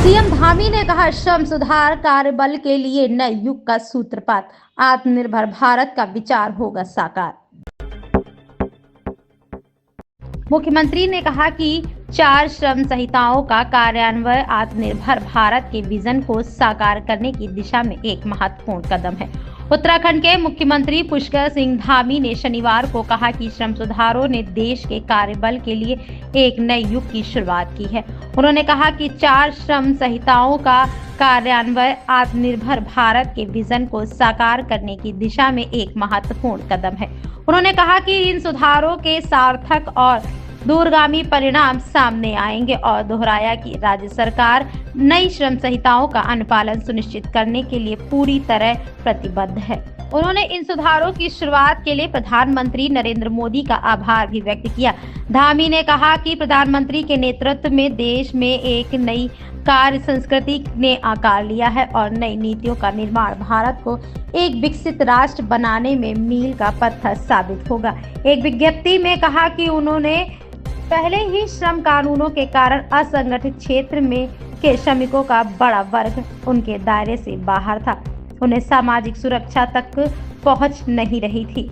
CM Dhami ने कहा, श्रम सुधार कार्यबल के लिए नए युग का सूत्रपात, आत्मनिर्भर भारत का विचार होगा साकार। मुख्यमंत्री ने कहा कि 4 श्रम संहिताओं का कार्यान्वयन आत्मनिर्भर भारत के विजन को साकार करने की दिशा में एक महत्वपूर्ण कदम है। उत्तराखंड के मुख्यमंत्री पुष्कर सिंह धामी ने शनिवार को कहा कि श्रम सुधारों ने देश के कार्यबल के लिए एक नए युग की शुरुआत की है। उन्होंने कहा कि 4 श्रम संहिताओं का कार्यान्वयन आत्मनिर्भर भारत के विजन को साकार करने की दिशा में एक महत्वपूर्ण कदम है। उन्होंने कहा कि इन सुधारों के सार्थक और दूरगामी परिणाम सामने आएंगे और दोहराया कि राज्य सरकार नई श्रम संहिताओं का अनुपालन सुनिश्चित करने के लिए पूरी तरह प्रतिबद्ध है। उन्होंने इन सुधारों की शुरुआत के लिए प्रधानमंत्री नरेंद्र मोदी का आभार भी व्यक्त किया। धामी ने कहा कि प्रधानमंत्री के नेतृत्व में देश में एक नई कार्य संस्कृति ने आकार लिया है और नई नीतियों का निर्माण भारत को एक विकसित राष्ट्र बनाने में मील का पत्थर साबित होगा। एक विज्ञप्ति में कहा कि उन्होंने पहले ही श्रम कानूनों के कारण असंगठित क्षेत्र में के श्रमिकों का बड़ा वर्ग उनके दायरे से बाहर था। उन्हें सामाजिक सुरक्षा तक पहुंच नहीं रही थी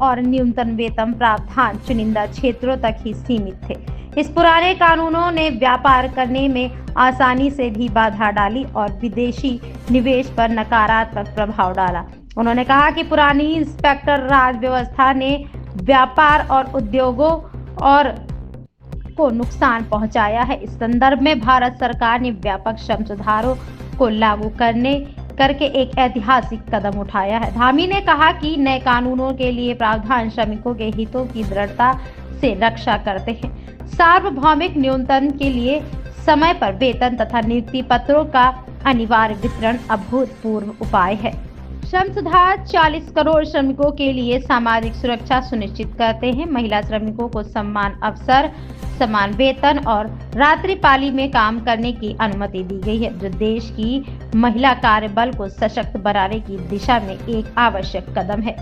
और न्यूनतम वेतन प्रावधान चुनिंदा क्षेत्रों तक ही सीमित थे। इस पुराने कानूनों ने व्यापार करने में आसानी से भी बाधा डाली और विदेशी निवेश पर नकारात्मक प्रभाव डाला। उन्होंने कहा कि पुरानी इंस्पेक्टर राज व्यवस्था ने व्यापार और उद्योगों और को नुकसान पहुंचाया है। इस संदर्भ में भारत सरकार ने व्यापक श्रम सुधारों को लागू करके एक ऐतिहासिक कदम उठाया है। धामी ने कहा कि नए कानूनों के लिए प्रावधान श्रमिकों के हितों की दृढ़ता से रक्षा करते हैं। सार्वभौमिक न्यूनतम के लिए समय पर वेतन तथा नियुक्ति पत्रों का अनिवार्य वितरण अभूतपूर्व उपाय है। श्रम सुधार 40 करोड़ श्रमिकों के लिए सामाजिक सुरक्षा सुनिश्चित करते हैं। महिला श्रमिकों को समान अवसर, समान वेतन और रात्रिपाली में काम करने की अनुमति दी गई है, जो देश की महिला कार्यबल को सशक्त बनाने की दिशा में एक आवश्यक कदम है।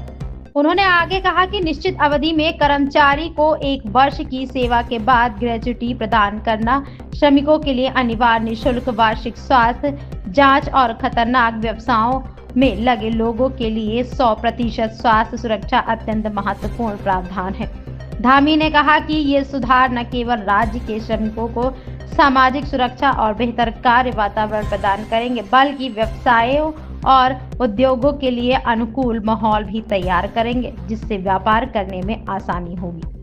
उन्होंने आगे कहा कि निश्चित अवधि में कर्मचारी को 1 वर्ष की सेवा के बाद ग्रेच्युटी प्रदान करना, श्रमिकों के लिए अनिवार्य निःशुल्क वार्षिक स्वास्थ्य जांच और खतरनाक व्यवसायों में लगे लोगों के लिए 100% स्वास्थ्य सुरक्षा अत्यंत महत्वपूर्ण प्रावधान है। धामी ने कहा कि ये सुधार न केवल राज्य के श्रमिकों को सामाजिक सुरक्षा और बेहतर कार्य वातावरण प्रदान करेंगे, बल्कि व्यवसायों और उद्योगों के लिए अनुकूल माहौल भी तैयार करेंगे, जिससे व्यापार करने में आसानी होगी।